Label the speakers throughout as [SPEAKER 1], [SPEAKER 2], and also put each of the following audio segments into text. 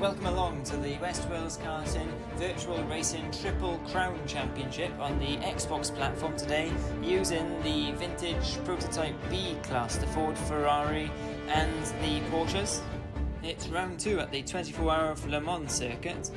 [SPEAKER 1] welcome along to the West Wales Karting Virtual Racing Triple Crown Championship on the Xbox platform today, using the vintage PrototypeB class, the Ford, Ferrari and the Porsches. It's round 2 at the 24-hour Le Mans circuit,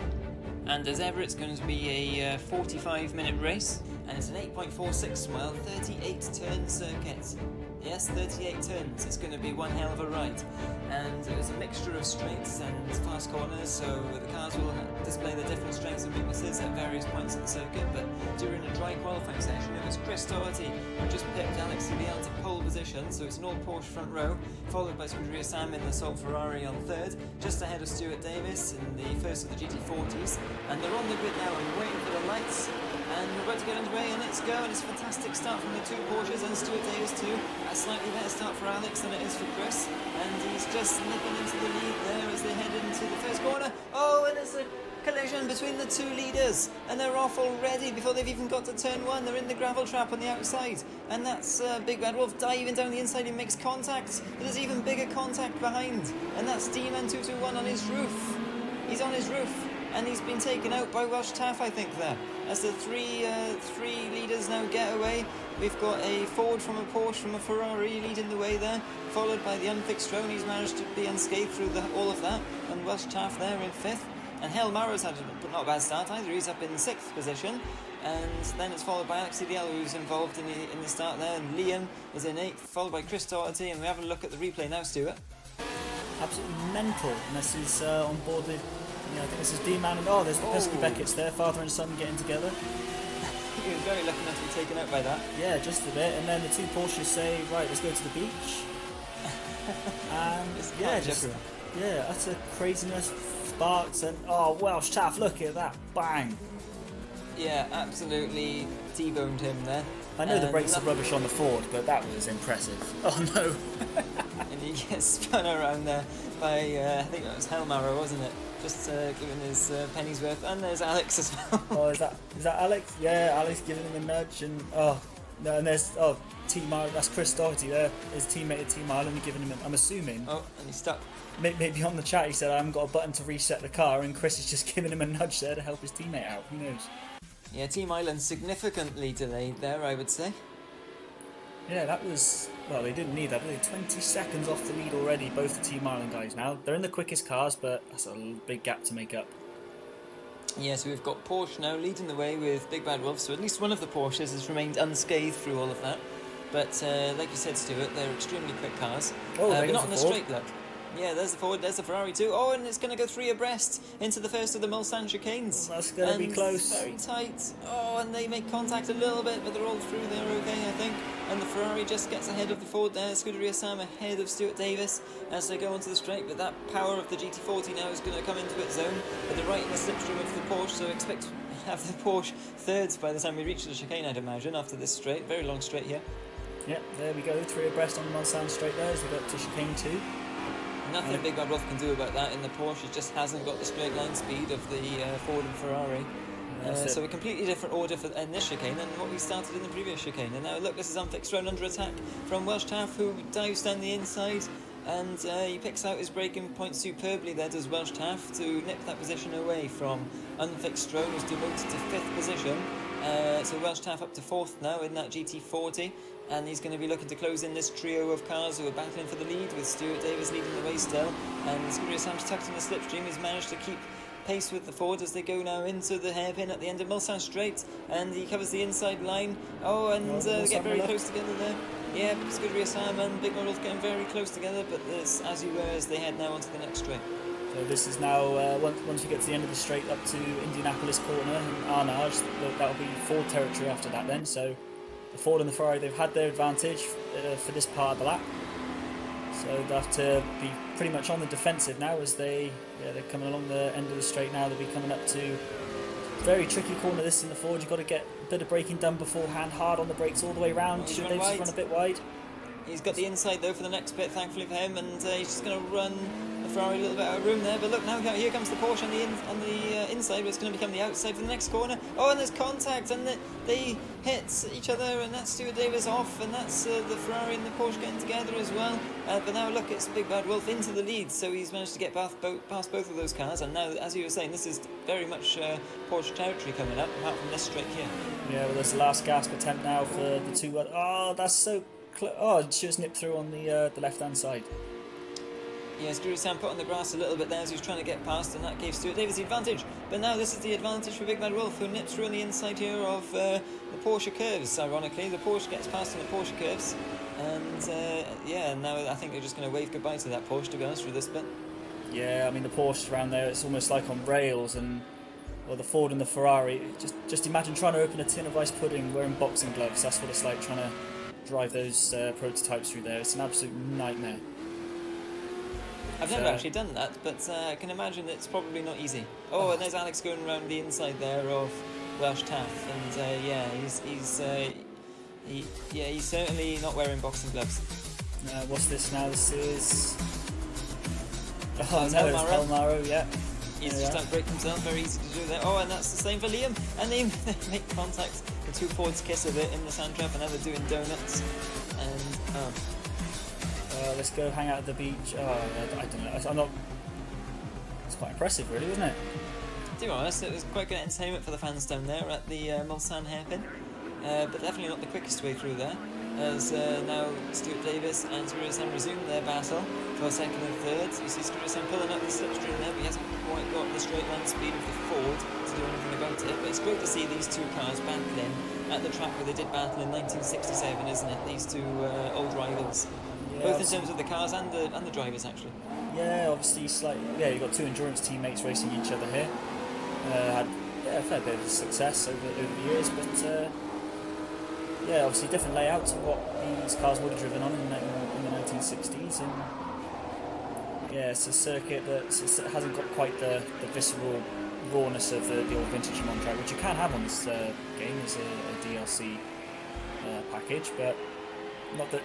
[SPEAKER 1] and as ever it's going to be a 45-minute race, and it's an 8.46 mile, 38 turn circuit. Yes, 38 turns. It's going to be one hell of a ride. And it's a mixture of straights and fast corners, so the cars will display their different strengths and weaknesses at various points of the circuit. But during a dry qualifying session, it was Chris Doherty who just picked Alex Cibial to pole position, so it's an all Porsche front row, followed by Scuderia Sam in the Salt Ferrari on third, just ahead of Stuart Davis in the first of the GT40s. And they're on the grid now and waiting for the lights. And we're about to get underway, and let's go. And it's a fantastic start from the two Porsches and Stuart Davis too. A slightly better start for Alex than it is for Chris, and he's just nipping into the lead there as they head into the first corner. Oh, and it's a collision between the two leaders, and they're off already before they've even got to turn 1. They're in the gravel trap on the outside, and that's Big Bad Wolf diving down the inside. He makes contact, but there's even bigger contact behind, and that's D-Man 221 on his roof. He's on his roof, and he's been taken out by Welsh Taff, I think, there. As the three leaders now get away, we've got a Ford from a Porsche from a Ferrari leading the way there, followed by the unfixed drone. He's managed to be unscathed through all of that, and Welsh Taff there in 5th. And Hell Marrow's had not a bad start either. He's up in 6th position, and then it's followed by Alex Cibial, who's involved in the start there, and Liam is in 8th, followed by Chris Doherty. And we have a look at the replay now, Stuart.
[SPEAKER 2] Absolutely mental, and this is on board with, I think this is D-Man, and there's the Pesky Beckett's there, father and son getting together.
[SPEAKER 1] He was very lucky not to be taken out by that.
[SPEAKER 2] Yeah, just a bit, and then the two Porsches say, right, let's go to the beach. And utter craziness, sparks, and Welsh Taff, look at that, bang.
[SPEAKER 1] Yeah, absolutely T-boned him there.
[SPEAKER 2] I know the brakes are rubbish on the Ford, but that was impressive. Oh no.
[SPEAKER 1] And he gets spun around there by, I think that was Hell Marrow, wasn't it? Just giving his penny's worth. And there's Alex as well.
[SPEAKER 2] Is that Alex? Yeah, Alex giving him a nudge, and and there's T Marlon. That's Chris Doherty there. His teammate T Marlon giving him. I'm assuming.
[SPEAKER 1] Oh, and he's stuck.
[SPEAKER 2] Maybe on the chat he said I haven't got a button to reset the car, and Chris is just giving him a nudge there to help his teammate out. Who knows?
[SPEAKER 1] Yeah, Team Island significantly delayed there, I would say.
[SPEAKER 2] Yeah, that was... Well, they didn't need that. They're 20 seconds off the lead already, both the Team Island guys now. They're in the quickest cars, but that's a big gap to make up.
[SPEAKER 1] Yeah, so we've got Porsche now leading the way with Big Bad Wolf, so at least one of the Porsches has remained unscathed through all of that. But like you said, Stuart, they're extremely quick cars. But not in a straight look. Yeah, there's the Ford, there's the Ferrari too. Oh, and it's going to go 3 abreast into the first of the Mulsanne chicanes.
[SPEAKER 2] That's going to be close.
[SPEAKER 1] Very tight. Oh, and they make contact a little bit, but they're all through there okay, I think. And the Ferrari just gets ahead of the Ford there. Scuderia Sam ahead of Stuart Davis as they go onto the straight. But that power of the GT40 now is going to come into its zone. But they're right in the slipstream of the Porsche, so expect to have the Porsche thirds by the time we reach the chicane, I'd imagine, after this straight. Very long straight here.
[SPEAKER 2] Yep, there we go. 3 abreast on the Mulsanne straight there as we go up to chicane 2.
[SPEAKER 1] Nothing Big Bad Wolf can do about that in the Porsche. It just hasn't got the straight line speed of the Ford and Ferrari. So a completely different order in this chicane than what we started in the previous chicane. And now look, this is unfixed drone under attack from Welsh Taff, who dives down the inside, and he picks out his braking point superbly there, does Welsh Taff, to nip that position away from unfixed drone, who's demoted to 5th position. So Welsh Taff up to 4th now in that GT40, and he's going to be looking to close in this trio of cars who are battling for the lead, with Stuart Davis leading the way still, and Scuderia Sam's tucked in the slipstream. He's managed to keep pace with the Ford as they go now into the hairpin at the end of Mulsanne Straight, and he covers the inside line. They get very close together there. Yeah, Scuderia Sam and Big Models getting very close together, but there's as you were as they head now onto the next straight.
[SPEAKER 2] So this is now, once we get to the end of the straight up to Indianapolis Corner and Arnage, that'll be Ford territory after that then. So the Ford and the Ferrari, they've had their advantage for this part of the lap. So they have to be pretty much on the defensive now as they're coming along the end of the straight now. They'll be coming up to a very tricky corner this in the Ford. You've got to get a bit of braking done beforehand, hard on the brakes all the way round. Should they just run a bit wide?
[SPEAKER 1] He's got the inside though for the next bit, thankfully for him, and he's just going to run the Ferrari a little bit out of room there, but look now, here comes the Porsche on the inside, but it's going to become the outside for the next corner. Oh, and there's contact, and they hit each other, and that's Stuart Davis off, and that's the Ferrari and the Porsche getting together as well. But now look, it's Big Bad Wolf into the lead, so he's managed to get past both of those cars, and now, as you were saying, this is very much Porsche territory coming up, apart from this straight here.
[SPEAKER 2] Yeah, well, there's the last gasp attempt now for the two. Oh, that's so close. Oh, it just nipped through on the left-hand side.
[SPEAKER 1] Yeah, Sam put on the grass a little bit there as he was trying to get past, and that gave Stuart Davis the advantage. But now this is the advantage for Big Bad Wolf, who nips through on the inside here of the Porsche curves. Ironically, the Porsche gets past on the Porsche curves, and yeah, now I think they're just going to wave goodbye to that Porsche, to be honest, for this bit.
[SPEAKER 2] Yeah, I mean the Porsche around there, it's almost like on rails, and well, the Ford and the Ferrari. Just imagine trying to open a tin of ice pudding wearing boxing gloves. That's what it's like trying to drive those prototypes through there. It's an absolute nightmare.
[SPEAKER 1] I've never actually done that, but I can imagine it's probably not easy. Oh, and there's Alex going around the inside there of Welsh Taff, and yeah, he's certainly not wearing boxing gloves.
[SPEAKER 2] What's this now? This is
[SPEAKER 1] no, it's
[SPEAKER 2] Palmaro, yeah.
[SPEAKER 1] He's just outbraked himself, very easy to do that. Oh, and that's the same for Liam. And they make contact. The two Fords kiss a bit in the sand trap, and now they're doing donuts. And
[SPEAKER 2] let's go hang out at the beach. I don't know. I'm not. It's quite impressive, really, wasn't it?
[SPEAKER 1] To be honest, it was quite good entertainment for the fans down there at the Mulsanne hairpin. But definitely not the quickest way through there. As now Stuart Davis and Sam resume their battle for second and third. You see Sam pulling up the slipstream there, but he hasn't quite got the straight line speed of the Ford to do anything about it. But it's great to see these two cars battling at the track where they did battle in 1967, isn't it? These two old rivals, yeah, both in terms of the cars and the drivers, actually.
[SPEAKER 2] Yeah, obviously, yeah, you've got two endurance teammates racing each other here. Had a fair bit of success over the years, but. Yeah, obviously different layout to what these cars would have driven on in the 1960s, and yeah, it's a circuit that hasn't got quite the visceral rawness of the old vintage Le Mans track, which you can have on this game as a DLC package, but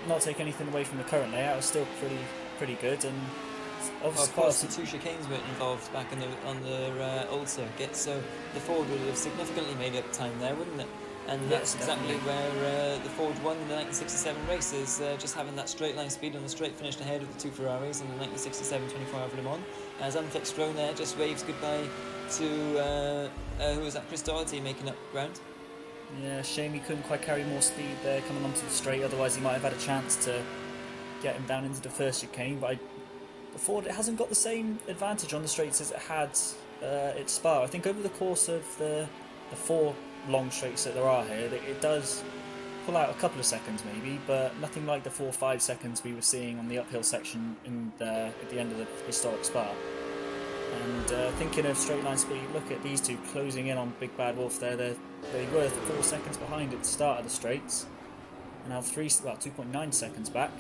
[SPEAKER 2] not take anything away from the current layout. It's still pretty good, and
[SPEAKER 1] obviously, of course, the two chicanes weren't involved back on the old circuit, so the Ford would have significantly made up time there, wouldn't it? And that's exactly where the Ford won the 1967 race, is just having that straight line speed on the straight finish ahead of the two Ferraris in the 1967 24-hour Le Mans. As Unfixed Drone there just waves goodbye to, who was that, Chris Doherty making up ground.
[SPEAKER 2] Yeah, shame he couldn't quite carry more speed there coming onto the straight, otherwise he might have had a chance to get him down into the first chicane, but the Ford, it hasn't got the same advantage on the straights as it had at Spa. I think over the course of the 4 long straights that there are here, it does pull out a couple of seconds maybe, but nothing like the 4 or 5 seconds we were seeing on the uphill section at the end of the historic Spa. And thinking of straight line speed, look at these two closing in on Big Bad Wolf there. They were 4 seconds behind at the start of the straights, and now 2.9 seconds back.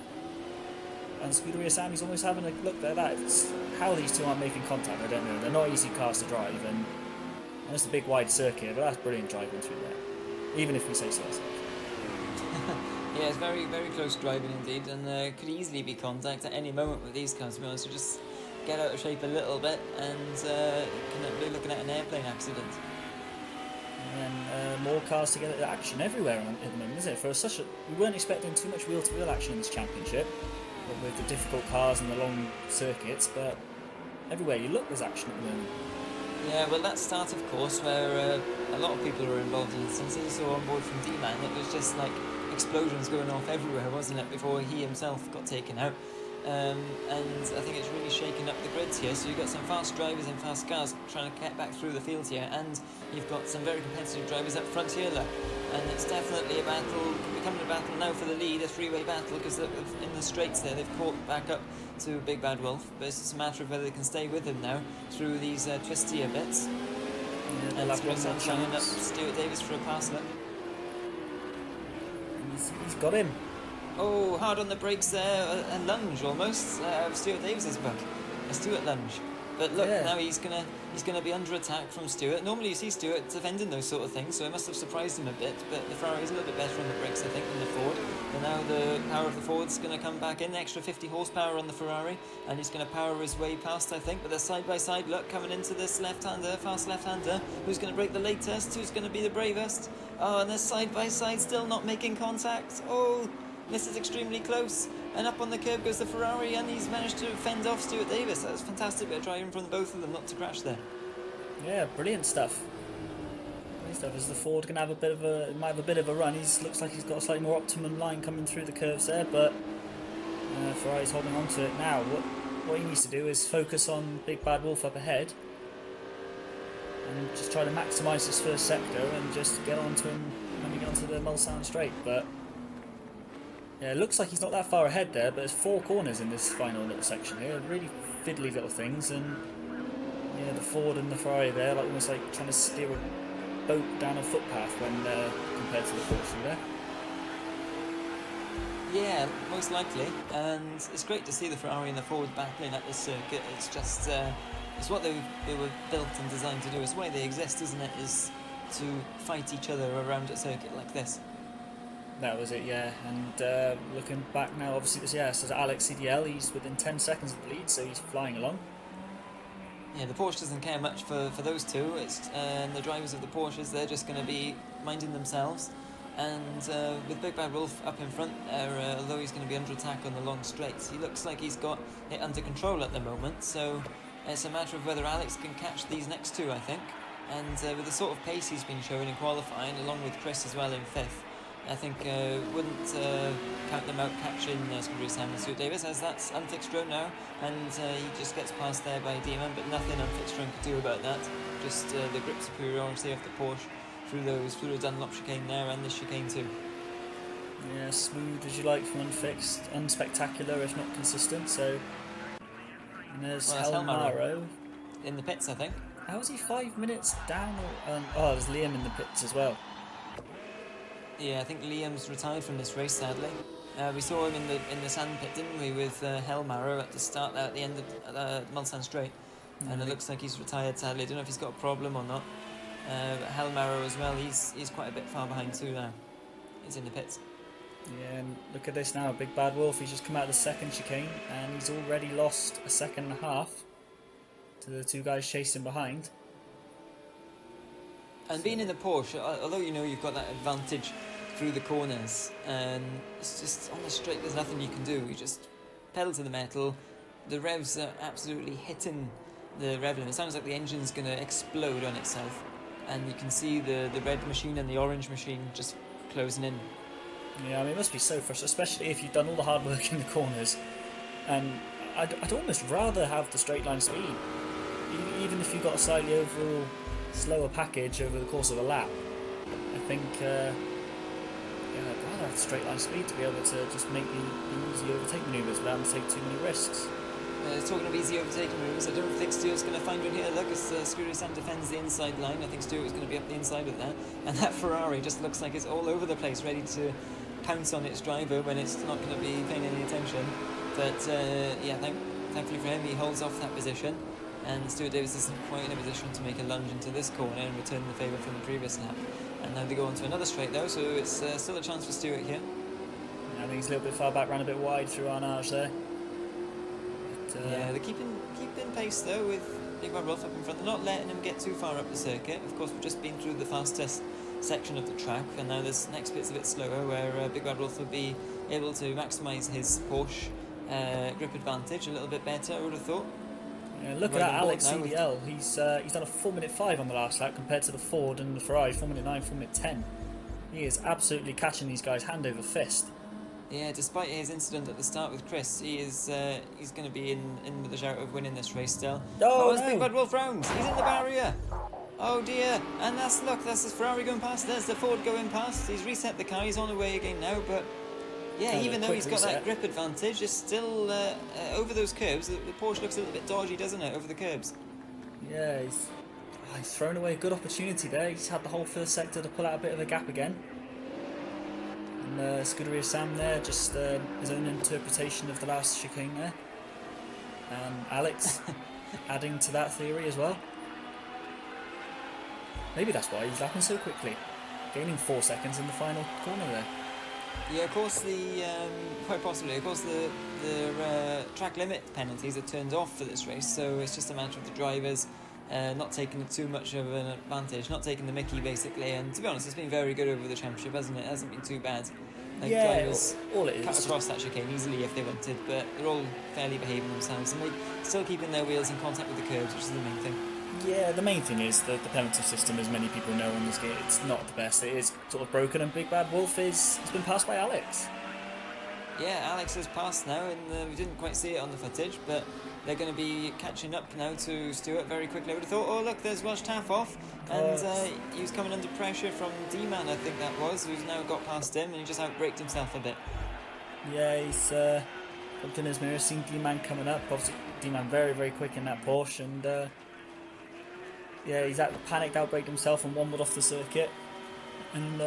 [SPEAKER 2] And Speedway Sammy's almost having a look there. That's how these two aren't making contact, I don't know. They're not easy cars to drive, and it's a big wide circuit, but that's brilliant driving through there, even if we say so ourselves.
[SPEAKER 1] Yeah, it's very, very close driving indeed, and could easily be contact at any moment with these cars, to be honest. So just get out of shape a little bit, and can be looking at an airplane accident.
[SPEAKER 2] And more cars to get action everywhere at the moment, isn't it? We weren't expecting too much wheel-to-wheel action in this championship, with the difficult cars and the long circuits, but everywhere you look, there's action at the moment.
[SPEAKER 1] Yeah, well, that started, of course, where a lot of people were involved in it. Since he saw on board from D-Man, it was just like explosions going off everywhere, wasn't it, before he himself got taken out. And I think it's really shaken up the grids here. So you've got some fast drivers and fast cars trying to get back through the field here, and you've got some very competitive drivers up front here, look. And it's definitely a battle, becoming a battle now for the lead, a 3-way battle, because in the straights there they've caught back up to Big Bad Wolf, but it's just a matter of whether they can stay with him now through these twistier bits. Yeah, and Sam shining up Stuart Davis for a pass look.
[SPEAKER 2] He's got him.
[SPEAKER 1] Oh, hard on the brakes there, a lunge almost of Stuart Davis's buck. A Stuart lunge. But look,
[SPEAKER 2] Yeah.
[SPEAKER 1] now he's gonna be under attack from Stewart. Normally you see Stewart defending those sort of things, so it must have surprised him a bit. But the Ferrari's a little bit better on the brakes, I think, than the Ford. And now the power of the Ford's going to come back in, extra 50 horsepower on the Ferrari, and he's going to power his way past, I think. But they're side by side. Look, coming into this left-hander, fast left-hander. Who's going to break the latest? Who's going to be the bravest? Oh, and they're side by side, still not making contact. Oh, this is extremely close. And up on the curb goes the Ferrari, and he's managed to fend off Stuart Davis. That was fantastic bit of driving from both of them not to crash there.
[SPEAKER 2] Yeah, brilliant stuff. Brilliant stuff. Is the Ford going to have might have a bit of a run? He looks like he's got a slightly more optimum line coming through the curves there, but Ferrari's holding on to it now. What he needs to do is focus on Big Bad Wolf up ahead and just try to maximise this first sector and just get onto him when we get onto the Mulsanne straight. But yeah, it looks like he's not that far ahead there, but there's 4 corners in this final little section here. Really fiddly little things, and yeah, the Ford and the Ferrari there, like almost like trying to steer a boat down a footpath when compared to the Porsche there.
[SPEAKER 1] Yeah, most likely. And it's great to see the Ferrari and the Ford battling at this circuit. It's just it's what they were built and designed to do. It's why they exist, isn't it? Is to fight each other around a circuit like this.
[SPEAKER 2] That was it, yeah. And looking back now, obviously, this says Alex CDL. He's within 10 seconds of the lead, so he's flying along.
[SPEAKER 1] Yeah, the Porsche doesn't care much for those two. It's the drivers of the Porsches, they're just going to be minding themselves. And with Big Bad Wolf up in front there, although he's going to be under attack on the long straights, he looks like he's got it under control at the moment. So it's a matter of whether Alex can catch these next two, I think. And with the sort of pace he's been showing in qualifying, along with Chris as well in 5th, I think wouldn't count them out catching Scuderi Sam and Stuart Davis, as that's unfixed road now, and he just gets passed there by Demon, but nothing unfixed road could do about that. Just the grip superiority of the Porsche through the Dunlop chicane there and this chicane too.
[SPEAKER 2] Yeah, smooth as you like from unfixed, unspectacular if not consistent. So, and there's Helmaro
[SPEAKER 1] in the pits, I think.
[SPEAKER 2] How is he 5 minutes down? There's Liam in the pits as well.
[SPEAKER 1] Yeah, I think Liam's retired from this race, sadly. We saw him in the sand pit, didn't we, with Helmaro at the start there, at the end of Mulsanne Straight. And it looks like he's retired, sadly. I don't know if he's got a problem or not. But Helmaro as well, he's quite a bit far behind too now. He's in the pits.
[SPEAKER 2] Yeah, and look at this now, Big Bad Wolf. He's just come out of the second chicane, and he's already lost a second and a half to the 2 guys chasing behind.
[SPEAKER 1] And being in the Porsche, although you know you've got that advantage through the corners, and it's just on the straight there's nothing you can do. You just pedal to the metal. The revs are absolutely hitting the rev limit. It sounds like the engine's going to explode on itself, and you can see the red machine and the orange machine just closing in.
[SPEAKER 2] Yeah, I mean, it must be so frustrating, especially if you've done all the hard work in the corners. And I'd almost rather have the straight line speed, even if you've got a slightly overall slower package over the course of a lap. I think I'd rather have the straight line speed to be able to just make the easy overtake manoeuvres without having to take too many risks.
[SPEAKER 1] Talking of easy overtaking moves, I don't think Stewart's going to find one here. Look, as Scuderi Sam defends the inside line, I think Stewart is going to be up the inside of that. And that Ferrari just looks like it's all over the place, ready to pounce on its driver when it's not going to be paying any attention. But thankfully for him, he holds off that position. And Stuart Davis isn't quite in a position to make a lunge into this corner and return the favour from the previous lap. And now they go on to another straight though, so it's still a chance for Stewart here.
[SPEAKER 2] I think he's a little bit far back, ran a bit wide through Arnage there.
[SPEAKER 1] They're keeping pace though with Big Bad Wolf up in front. They're not letting him get too far up the circuit. Of course, we've just been through the fastest section of the track, and now this next bit's a bit slower, where Big Bad Wolf will be able to maximise his Porsche grip advantage a little bit better, I would have thought.
[SPEAKER 2] Yeah, look at that, Alex CDL. He's done a 4:05 on the last lap compared to the Ford and the Ferrari, 4:09, 4:10. He is absolutely catching these guys hand over fist.
[SPEAKER 1] Yeah, despite his incident at the start with Chris, he's going to be in with a shout of winning this race still.
[SPEAKER 2] No!
[SPEAKER 1] Big Bad Wolf round. He's in the barrier. Oh dear! And that's his Ferrari going past. There's the Ford going past. He's reset the car. He's on the way again now, but. Yeah, even though he's got that grip advantage, it's still over those curbs. The Porsche looks a little bit dodgy, doesn't it, over the curbs?
[SPEAKER 2] Yeah, he's thrown away a good opportunity there. He's had the whole first sector to pull out a bit of a gap again. And Scuderi Sam there, just his own interpretation of the last chicane there. And Alex, adding to that theory as well. Maybe that's why he's lapping so quickly, gaining 4 seconds in the final corner there.
[SPEAKER 1] Yeah, of course quite possibly. Of course the track limit penalties are turned off for this race, so it's just a matter of the drivers not taking too much of an advantage, not taking the mickey basically. And to be honest, it's been very good over the championship, hasn't it? It hasn't been too bad. Drivers
[SPEAKER 2] all it is
[SPEAKER 1] cut across that chicane easily if they wanted, but they're all fairly behaving themselves, and they're still keeping their wheels in contact with the curbs, which is the main thing.
[SPEAKER 2] Yeah, the main thing is that the penalty system, as many people know in this game, it's not the best. It is sort of broken, and Big Bad Wolf has been passed by Alex.
[SPEAKER 1] Yeah, Alex has passed now, and we didn't quite see it on the footage, but they're going to be catching up now to Stewart very quickly. I would have thought, oh look, there's Welsh Taff off, and he was coming under pressure from D-Man, I think that was, who's now got past him, and he just outbraked himself a bit.
[SPEAKER 2] Yeah, he's looked in his mirror, seen D-Man coming up. Obviously, D-Man very, very quick in that Porsche, and yeah, he's panicked, outbraked himself, and wobbled off the circuit. And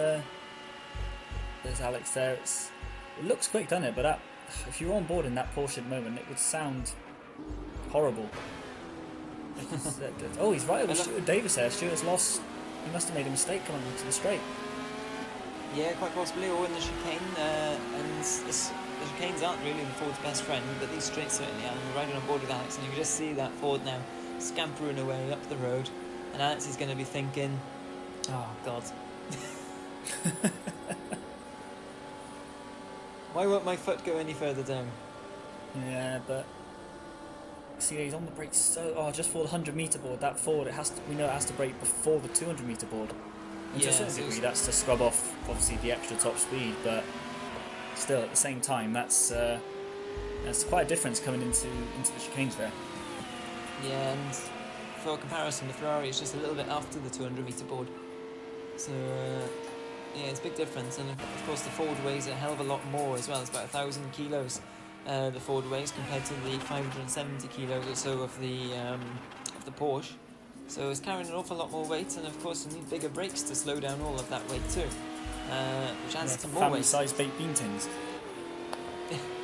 [SPEAKER 2] there's Alex there. It looks quick, doesn't it? But if you were on board in that Porsche at the moment, it would sound horrible. Oh, he's right over Stuart Davis there. Stuart's lost. He must have made a mistake coming into the straight.
[SPEAKER 1] Yeah, quite possibly, or in the chicane. And the chicanes aren't really the Ford's best friend, but these straights certainly are. And we're riding on board with Alex, and you can just see that Ford now scampering away up the road. And Alex is going to be thinking, oh, God. Why won't my foot go any further down?
[SPEAKER 2] Yeah, but see, he's on the brakes just for the 100-metre board. That Ford, we know it has to brake before the 200-metre board. And to a certain degree, that's to scrub off, obviously, the extra top speed, but still, at the same time, that's quite a difference coming into the chicanes there.
[SPEAKER 1] Yeah, and for comparison, the Ferrari is just a little bit after the 200-metre board. So, yeah, it's a big difference, and of course the Ford weighs a hell of a lot more as well. It's about 1,000 kilos the Ford weighs compared to the 570 kilos or so of the Porsche. So it's carrying an awful lot more weight, and of course you need bigger brakes to slow down all of that weight too, which adds to more weight.
[SPEAKER 2] Family-sized baked bean tins.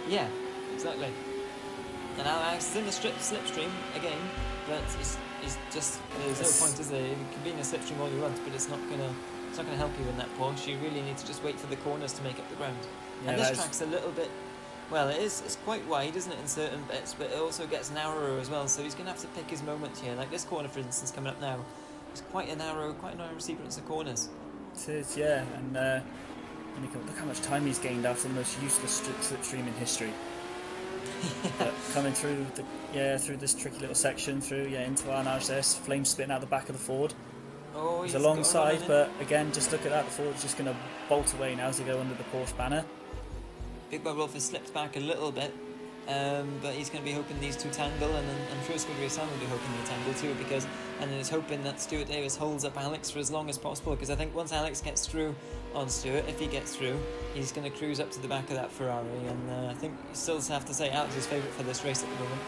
[SPEAKER 1] Yeah, exactly. And Alex is in the slipstream again, but it's just there's no point, is there? You can be in a slipstream all you want, but it's not gonna help you in that Porsche. You really need to just wait for the corners to make up the ground. Yeah, and this track's a little bit, well, it's quite wide, isn't it, in certain bits, but it also gets narrower as well, so he's going to have to pick his moment here. Like this corner, for instance, coming up now, it's quite a narrow sequence of corners.
[SPEAKER 2] It is, yeah, and look how much time he's gained after the most useless slipstream in history. Coming through through this tricky little section, into Arnage there, flames spitting out the back of the Ford.
[SPEAKER 1] Oh,
[SPEAKER 2] he's alongside, but again, just look at that, the Ford's just going to bolt away now as they go under the Porsche banner.
[SPEAKER 1] Big Bad Wolf has slipped back a little bit, but he's going to be hoping these two tangle, and I'm sure Squidry Sam will be hoping they tangle too, and then he's hoping that Stuart Davis holds up Alex for as long as possible, because I think once Alex gets through on Stuart, if he gets through, he's going to cruise up to the back of that Ferrari, and I think you still have to say Alex's favourite for this race at the moment.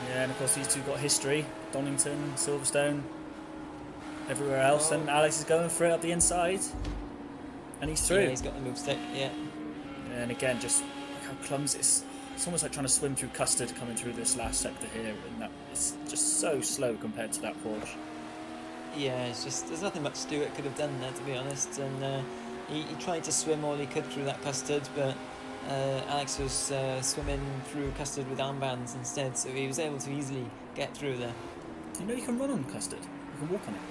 [SPEAKER 1] Yeah,
[SPEAKER 2] and of course these two got history, Donington, Silverstone, everywhere else, and Alex is going for it up the inside, and he's through.
[SPEAKER 1] Yeah, he's got the move stick, yeah.
[SPEAKER 2] And again, just look how clumsy it's almost like trying to swim through custard coming through this last sector here, and it's just so slow compared to that Porsche.
[SPEAKER 1] Yeah, it's just, there's nothing much Stuart could have done there, to be honest, and he tried to swim all he could through that custard, but Alex was swimming through custard with armbands instead, so he was able to easily get through there.
[SPEAKER 2] You know you can run on custard, you can walk on it.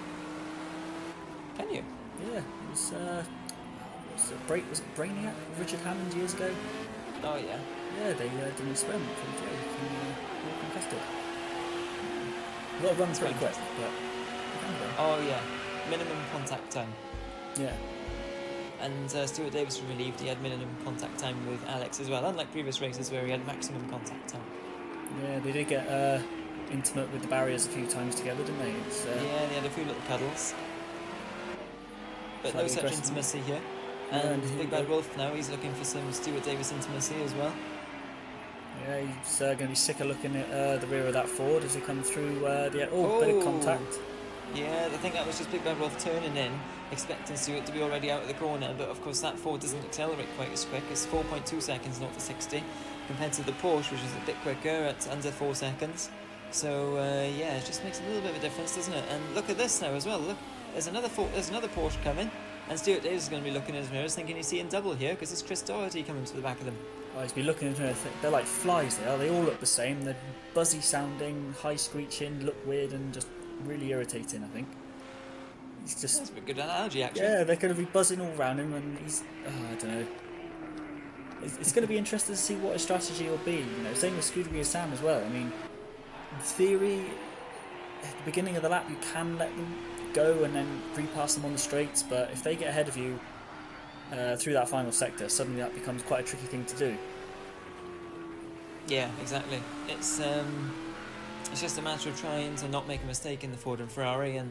[SPEAKER 1] Can you?
[SPEAKER 2] Yeah, it was was it Brainiac, Richard Hammond years ago?
[SPEAKER 1] Oh yeah.
[SPEAKER 2] Yeah, they did an experiment called you can walk on custard. You've got to run pretty quick, but you can run.
[SPEAKER 1] Oh yeah, minimum contact time.
[SPEAKER 2] Yeah.
[SPEAKER 1] And Stuart Davis was relieved he had minimum contact time with Alex as well, unlike previous races where he had maximum contact time.
[SPEAKER 2] Yeah, they did get intimate with the barriers a few times together, didn't they?
[SPEAKER 1] Yeah, they had a few little cuddles. But no such intimacy here. And Big Bad Wolf now, he's looking for some Stuart Davis intimacy as well.
[SPEAKER 2] Yeah, he's going to be sick of looking at the rear of that Ford as they come through bit of contact.
[SPEAKER 1] Yeah, I think that was just Big Bad Wolf turning in, expecting Stuart to be already out of the corner, but of course that Ford doesn't accelerate quite as quick. It's 4.2 seconds, 0 to 60, compared to the Porsche, which is a bit quicker at under 4 seconds. So yeah, it just makes a little bit of a difference, doesn't it? And look at this now as well. Look, there's another Porsche coming, and Stuart Davis is going to be looking in his mirrors, thinking he's seeing double here because it's Chris Doherty coming to the back of them.
[SPEAKER 2] Oh, he's been looking into it. They're like flies. They all look the same. They're buzzy sounding, high screeching, look weird, and just really irritating. I think. He's just.
[SPEAKER 1] That's a good analogy, actually.
[SPEAKER 2] Yeah, they're going to be buzzing all around him, and he's. Oh, I don't know. It's going to be interesting to see what his strategy will be. You know, same with Scuderia Sam as well. I mean, in theory, at the beginning of the lap, you can let them go and then repass them on the straights. But if they get ahead of you through that final sector, suddenly that becomes quite a tricky thing to do.
[SPEAKER 1] Yeah, exactly. It's just a matter of trying to not make a mistake in the Ford and Ferrari and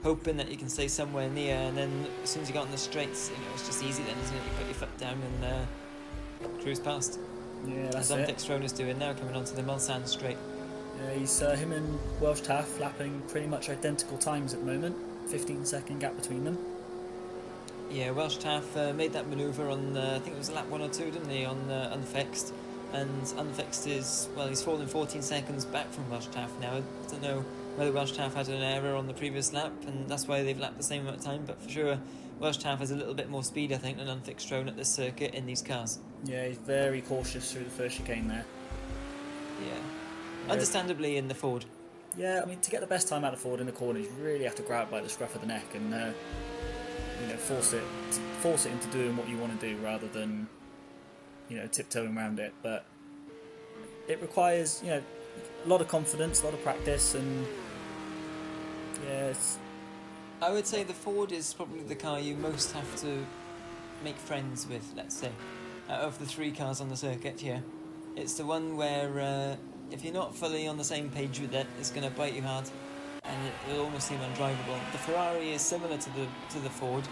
[SPEAKER 1] hoping that you can stay somewhere near. And then as soon as you get on the straights, you know, it's just easy then, isn't it? You put your foot down and cruise past.
[SPEAKER 2] Yeah, that's
[SPEAKER 1] as
[SPEAKER 2] it.
[SPEAKER 1] As is doing now, coming onto the Mulsanne straight.
[SPEAKER 2] Yeah, he's him and Welsh Taff lapping pretty much identical times at the moment. 15-second gap between them.
[SPEAKER 1] Yeah, Welsh Taff made that manoeuvre on I think it was lap 1 or 2, didn't he, on Unfixed. And Unfixed is, well, he's fallen 14 seconds back from Welsh Taff now. I don't know whether Welsh Taff had an error on the previous lap and that's why they've lapped the same amount of time, but for sure Welsh Taff has a little bit more speed, I think, than Unfixed Drone at this circuit in these cars.
[SPEAKER 2] Yeah, he's very cautious through the first chicane there.
[SPEAKER 1] Yeah. Understandably in the Ford.
[SPEAKER 2] Yeah, I mean, to get the best time out of Ford in the corners, you really have to grab by the scruff of the neck and you know, force it into doing what you want to do rather than, you know, tiptoeing around it. But it requires, you know, a lot of confidence, a lot of practice, and yeah,
[SPEAKER 1] I would say the Ford is probably the car you most have to make friends with, let's say, out of the 3 cars on the circuit here. It's the one where if you're not fully on the same page with it, it's going to bite you hard and it'll almost seem undrivable. The Ferrari is similar to the Ford,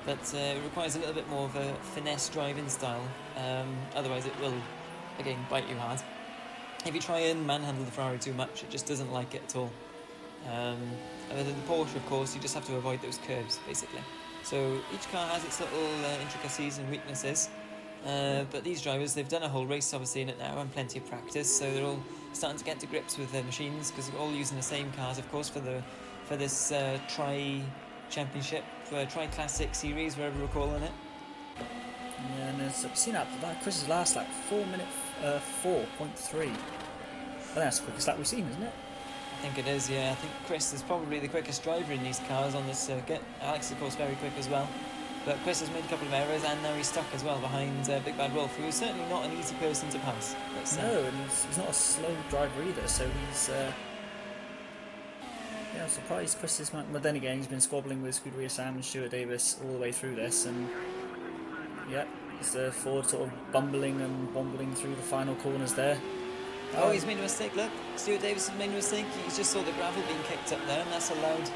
[SPEAKER 1] but it requires a little bit more of a finesse driving style, otherwise it will, again, bite you hard. If you try and manhandle the Ferrari too much, it just doesn't like it at all. Other than the Porsche, of course, you just have to avoid those curves, basically. So each car has its little intricacies and weaknesses, but these drivers, they've done a whole race obviously in it now and plenty of practice, so they're all starting to get to grips with their machines because they're all using the same cars, of course, for this tri-championship, tri-classic series, whatever we're calling it.
[SPEAKER 2] Yeah, and I've seen that Chris's last lap, 4 minute 4.3. I think that's the quickest lap we've seen, isn't it?
[SPEAKER 1] I think it is, yeah. I think Chris is probably the quickest driver in these cars on this circuit. Alex is, of course, very quick as well. But Chris has made a couple of errors and now he's stuck as well behind Big Bad Wolf, who is certainly not an easy person to pass.
[SPEAKER 2] No, and he's not a slow driver either, so he's... yeah, I'm surprised Chris is... But then again, he's been squabbling with Scuderia Sam and Stuart Davis all the way through this, and... yeah, it's the Ford sort of bumbling and wobbling through the final corners there.
[SPEAKER 1] Oh, he's made a mistake, look. Stuart Davis has made a mistake. He just saw the gravel being kicked up there, and that's allowed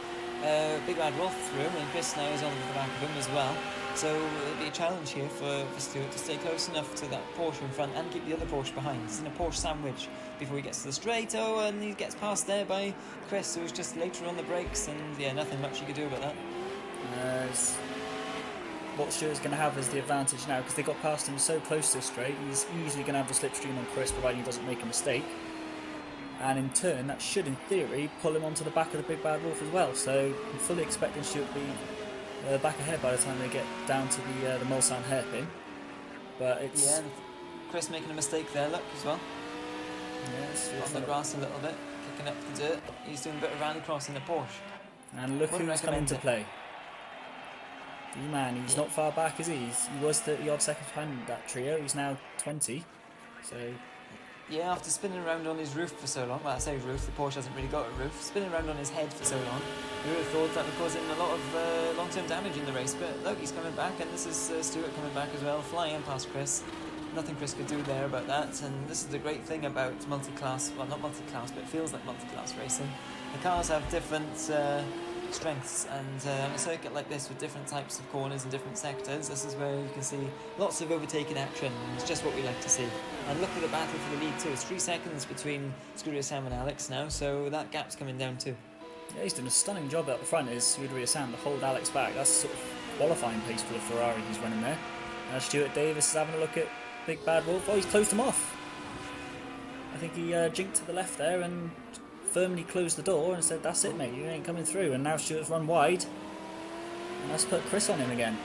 [SPEAKER 1] Big Bad Wolf through, and Chris now is on the back of him as well. So it'll be a challenge here for Stuart to stay close enough to that Porsche in front and keep the other Porsche behind. He's in a Porsche sandwich before he gets to the straight. Oh, and he gets passed there by Chris, who's just later on the brakes, and yeah, nothing much you could do about that.
[SPEAKER 2] What Stuart's going to have is the advantage now because they got past him so close to the straight. He's easily going to have the slipstream on Chris, providing he doesn't make a mistake. And in turn, that should, in theory, pull him onto the back of the Big Bad Wolf as well. So I'm fully expecting Stuart to be back ahead by the time they get down to the Mulsanne hairpin. But it's...
[SPEAKER 1] yeah, and Chris making a mistake there, look, as well.
[SPEAKER 2] Yeah,
[SPEAKER 1] on the grass a little bit, kicking up the dirt. He's doing a bit of rallycross in the Porsche.
[SPEAKER 2] And look who's come into play. D-Man, he's not far back, is he? He was 30 odd seconds behind that trio, he's now 20. So...
[SPEAKER 1] yeah, after spinning around on his roof for so long, well I say roof, the Porsche hasn't really got a roof, spinning around on his head for so long, you would have thought that would cause him a lot of long-term damage in the race, but look, he's coming back, and this is Stuart coming back as well, flying past Chris. Nothing Chris could do there about that, and this is the great thing about multi-class, well not multi-class, but it feels like multi-class racing. The cars have different strengths, and on a circuit like this with different types of corners and different sectors, this is where you can see lots of overtaking action, and it's just what we like to see. And look at the battle for the lead too, it's 3 seconds between Scuderia Sam and Alex now, so that gap's coming down too.
[SPEAKER 2] Yeah, he's done a stunning job out the front, is Scuderia Sam, to hold Alex back. That's sort of qualifying pace for the Ferrari he's running there. Stuart Davis is having a look at Big Bad Wolf. Oh, he's closed him off. I think he jinked to the left there and firmly closed the door and said, "That's it, mate. You ain't coming through." And now Stewart's run wide, and that's put Chris on him again.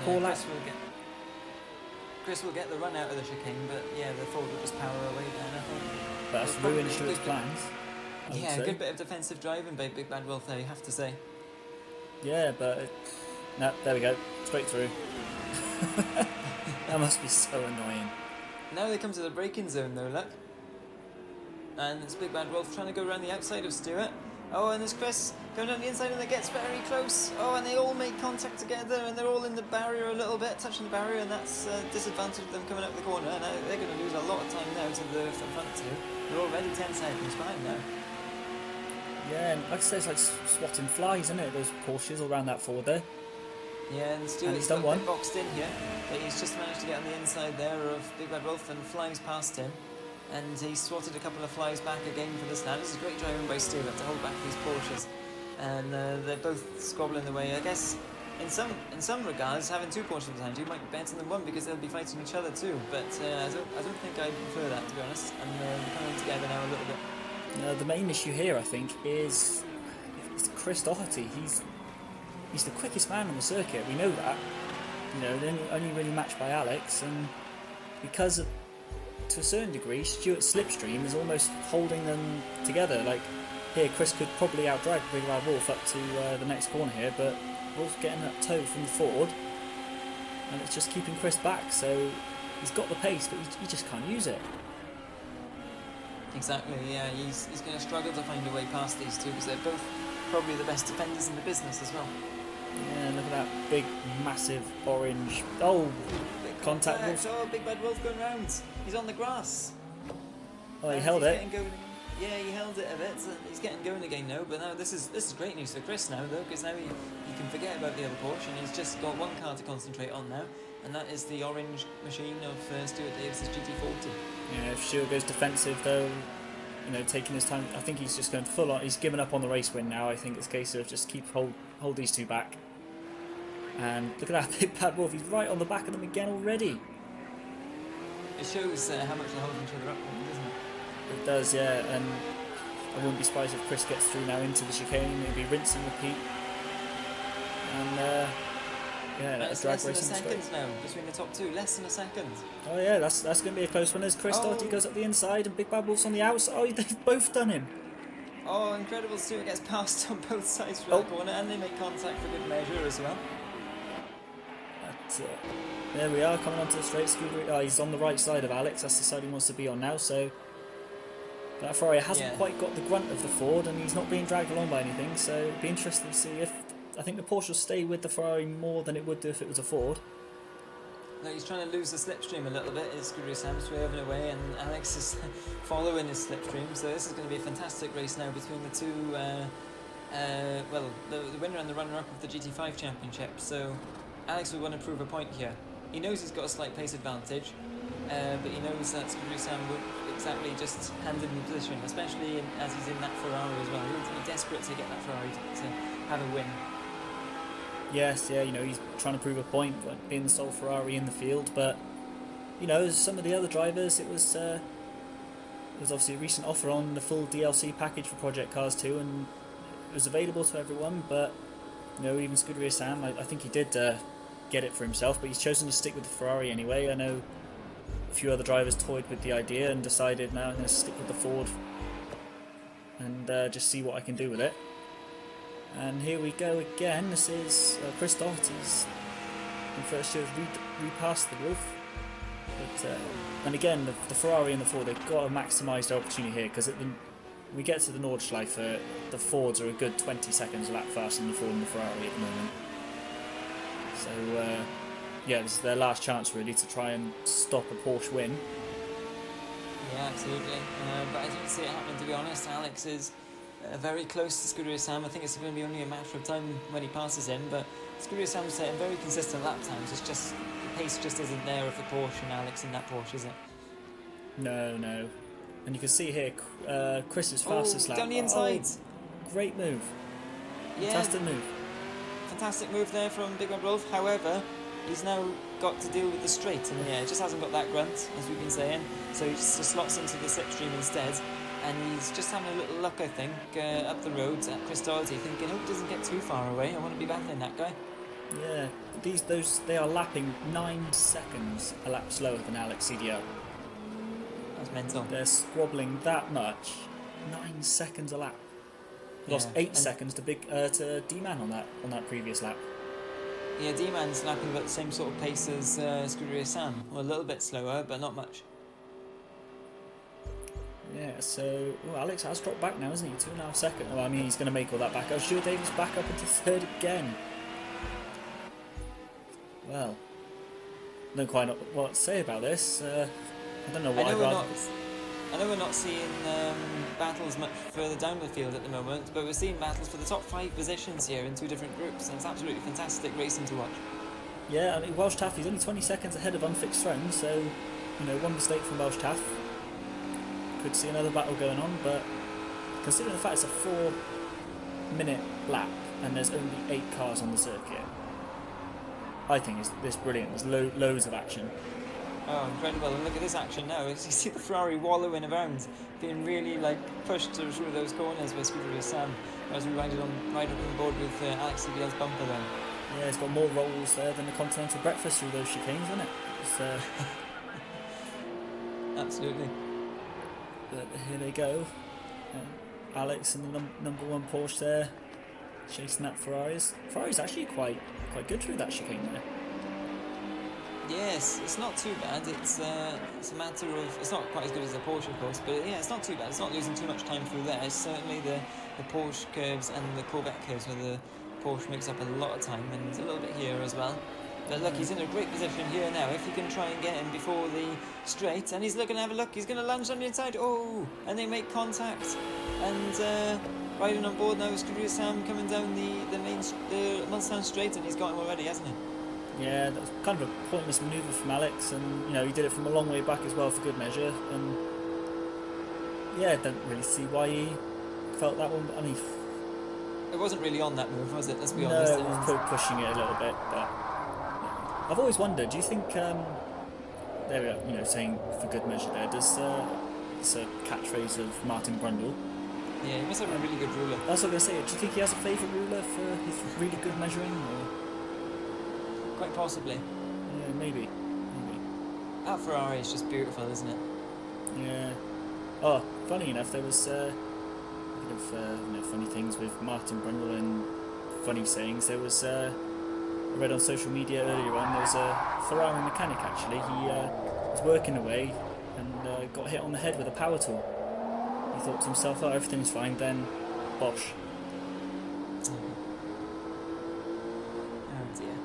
[SPEAKER 2] Poor lad.
[SPEAKER 1] Chris will get the run out of the chicane, but yeah, the Ford will just power away then, I think.
[SPEAKER 2] But that's ruined Stewart's plans.
[SPEAKER 1] Yeah, a good bit of defensive driving by Big Bad Wolf there, you have to say.
[SPEAKER 2] Yeah, but no, there we go, straight through. That must be so annoying.
[SPEAKER 1] Now they come to the braking zone though, look. And it's Big Bad Wolf trying to go around the outside of Stewart. Oh, and there's Chris going on the inside and it gets very close. Oh, and they all make contact together and they're all in the barrier a little bit, touching the barrier, and that's disadvantage them coming up the corner. Now they're going to lose a lot of time now to the front two. They're already 10 seconds behind now.
[SPEAKER 2] Yeah, and like I say, it's like swatting flies, isn't it? Those Porsches all around that Ford there.
[SPEAKER 1] Yeah, and Stewart's
[SPEAKER 2] done one.
[SPEAKER 1] boxed in here, but he's just managed to get on the inside there of Big Bad Wolf and flies past him. And he swatted a couple of flies back again for this now. This is great driving by Stewart to hold back these Porsches. And they're both squabbling away. I guess in some regards, having two Porsches behind you might be better than one because they'll be fighting each other too. But I don't think I prefer that, to be honest. And they're coming together now a little bit.
[SPEAKER 2] The main issue here, I think, is Chris Doherty. He's the quickest man on the circuit. We know that. You know, they're only really matched by Alex, and because of, to a certain degree, Stewart's slipstream is almost holding them together. Like here, Chris could probably outdrive Big Bad Wolf up to the next corner here, but Wolf's getting that toe from the Ford, and it's just keeping Chris back. So he's got the pace, but he just can't use it.
[SPEAKER 1] Exactly, yeah, he's going to struggle to find a way past these two because they're both probably the best defenders in the business as well.
[SPEAKER 2] Yeah, look at that big, massive orange. Oh,
[SPEAKER 1] big
[SPEAKER 2] contact Wolf.
[SPEAKER 1] Oh, Big Bad Wolf going round. He's on the grass.
[SPEAKER 2] Oh, he held it.
[SPEAKER 1] Yeah, he held it a bit. So he's getting going again now. But now this is great news for Chris now though, because now he can forget about the other Porsche and he's just got one car to concentrate on now, and that is the orange machine of Stuart Davis's GT40.
[SPEAKER 2] Yeah, if Stewart goes defensive though, you know, taking his time, I think he's just going full on. He's given up on the race win now. I think it's a case of just hold these two back. And look at that Big Bad Wolf. He's right on the back of them again already.
[SPEAKER 1] It shows how much they're holding each other up, doesn't it?
[SPEAKER 2] It does, yeah. And I wouldn't be surprised if Chris gets through now into the chicane. It'll be rinse and repeat. And yeah,
[SPEAKER 1] it's less than a second now between the top two. Less than a second.
[SPEAKER 2] Oh yeah, that's going to be a close one as Chris Doherty goes up the inside and Big Bad Wolf's on the outside. Oh, they've both done him.
[SPEAKER 1] Oh, incredible. Stewart gets passed on both sides for the corner, and they make contact for good measure as well.
[SPEAKER 2] There we are, coming onto the straight. Scooter. Oh, he's on the right side of Alex. That's the side he wants to be on now. So that Ferrari hasn't quite got the grunt of the Ford, and he's not being dragged along by anything. So it'd be interesting to see if, I think the Porsche will stay with the Ferrari more than it would do if it was a Ford.
[SPEAKER 1] No, he's trying to lose the slipstream a little bit. It's Scooter Sam swerving away, and Alex is following his slipstream. So this is going to be a fantastic race now between the two. Well, the winner and the runner-up of the GT5 Championship. So Alex would want to prove a point here. He knows he's got a slight pace advantage, but he knows that Scooter Sam won't exactly just hand him the position, especially as he's in that Ferrari as well. He wants to be desperate to get that Ferrari to have a win.
[SPEAKER 2] Yes, yeah, you know, he's trying to prove a point, like being the sole Ferrari in the field, but you know, some of the other drivers, it was obviously a recent offer on the full DLC package for ProjectCars2, and it was available to everyone, but you know, even Scuderia Sam, I think he did get it for himself, but he's chosen to stick with the Ferrari anyway. I know a few other drivers toyed with the idea and decided, now I'm going to stick with the Ford and just see what I can do with it. And here we go again. This is Chris Doherty's in first year repassed the Wolf. But, and again, the Ferrari and the Ford, they've got to maximise their opportunity here, because when we get to the Nordschleife, the Fords are a good 20 seconds lap faster than the Ford and the Ferrari at the moment. So, yeah, this is their last chance really to try and stop a Porsche win.
[SPEAKER 1] Yeah, absolutely. But I don't see it happening, to be honest. Alex is very close to Scuderia Sam. I think it's going to be only a matter of time when he passes him, but Scuderia Sam's setting very consistent lap times. It's just the pace just isn't there of the Porsche and Alex in that Porsche, is it?
[SPEAKER 2] No. And you can see here, Chris's fastest lap.
[SPEAKER 1] Down the inside.
[SPEAKER 2] Great move.
[SPEAKER 1] Yeah.
[SPEAKER 2] Fantastic move.
[SPEAKER 1] Fantastic move there from Big Bad Wolf. However, he's now got to deal with the straight, and yeah, it just hasn't got that grunt, as we've been saying. So he just slots into the slipstream instead. and he's just having a little look, I think, up the road at Cristology, thinking, hope he doesn't get too far away. I want to be battling that guy.
[SPEAKER 2] Yeah, they are lapping 9 seconds a lap slower than Alex CDO.
[SPEAKER 1] That's mental.
[SPEAKER 2] They're squabbling that much. 9 seconds a lap. Lost 8 seconds to D-Man on that previous lap.
[SPEAKER 1] Yeah, D-Man's lapping about the same sort of pace as Scuderia Sam, or a little bit slower, but not much.
[SPEAKER 2] Yeah, so Alex has dropped back now, isn't he? 2.5 seconds. Well, I mean, he's going to make all that back. Oh, Stuart Davis back up into third again. Well, I don't quite know what to say about this. I don't know what
[SPEAKER 1] I know we're not seeing battles much further down the field at the moment, but we're seeing battles for the top 5 positions here in 2 different groups, and it's absolutely fantastic racing to watch.
[SPEAKER 2] Yeah, I mean, Welsh Taffy's only 20 seconds ahead of Unfixed Throne, so, one mistake from Welsh Taff. Could see another battle going on, but considering the fact it's a 4-minute lap and there's only 8 cars on the circuit, I think it's brilliant. There's loads of action.
[SPEAKER 1] Oh, incredible. And look at this action now. You see the Ferrari wallowing around, being really pushed through those corners where Scuderia Sam as we ride up on board with Alex CBL's bumper then.
[SPEAKER 2] Yeah, it's got more rolls there than the Continental Breakfast through those chicanes, isn't it?
[SPEAKER 1] Absolutely.
[SPEAKER 2] But here they go. Alex and the number 1 Porsche there, chasing that Ferrari's. Ferrari's actually quite good through that chicane there.
[SPEAKER 1] Yes, it's not too bad. It's a matter of, it's not quite as good as the Porsche, of course, but yeah, it's not too bad. It's not losing too much time through there. It's certainly the Porsche curves and the Corvette curves where the Porsche makes up a lot of time, and a little bit here as well. But look, he's in a great position here now. If he can try and get him before the straight, and he's looking to have a look, he's going to lunge on the inside. Oh, and they make contact. And riding on board now with Scuderia Sam coming down the Mulsanne straight, and he's got him already, hasn't he?
[SPEAKER 2] Yeah, that was kind of a pointless manoeuvre from Alex, and he did it from a long way back as well for good measure. And yeah, I don't really see why he felt that one. I mean,
[SPEAKER 1] it wasn't really on that move, was it? Let's be
[SPEAKER 2] honest.
[SPEAKER 1] No,
[SPEAKER 2] it was pushing it a little bit, but I've always wondered. Do you think there we are? Saying for good measure there. Does it's a catchphrase of Martin Brundle?
[SPEAKER 1] Yeah, he must have a really good ruler.
[SPEAKER 2] That's what I was going to say. Do you think he has a favourite ruler for his really good measuring? Or?
[SPEAKER 1] Quite possibly.
[SPEAKER 2] Yeah, maybe.
[SPEAKER 1] That Ferrari is just beautiful, isn't it?
[SPEAKER 2] Yeah. Oh, funny enough, there was a bit of funny things with Martin Brundle and funny sayings. There was I read on social media earlier on. There was a Ferrari mechanic actually. He was working away and got hit on the head with a power tool. He thought to himself, "Oh, everything's fine." Then, bosh.
[SPEAKER 1] Oh dear.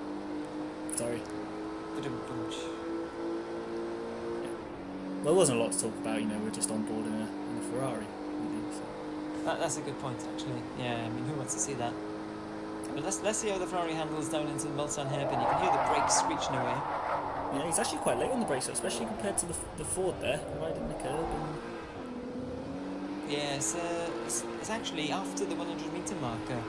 [SPEAKER 2] Sorry.
[SPEAKER 1] Yeah.
[SPEAKER 2] Well, there wasn't a lot to talk about. We're just on board in a Ferrari. So.
[SPEAKER 1] That's a good point, actually. Yeah, I mean, who wants to see that? But let's see how the Ferrari handles down into the Mulsanne hairpin. You can hear the brakes screeching away.
[SPEAKER 2] Yeah, he's actually quite late on the brakes, especially compared to the Ford there, right in the curb.
[SPEAKER 1] Yeah, it's actually after the 100-metre marker.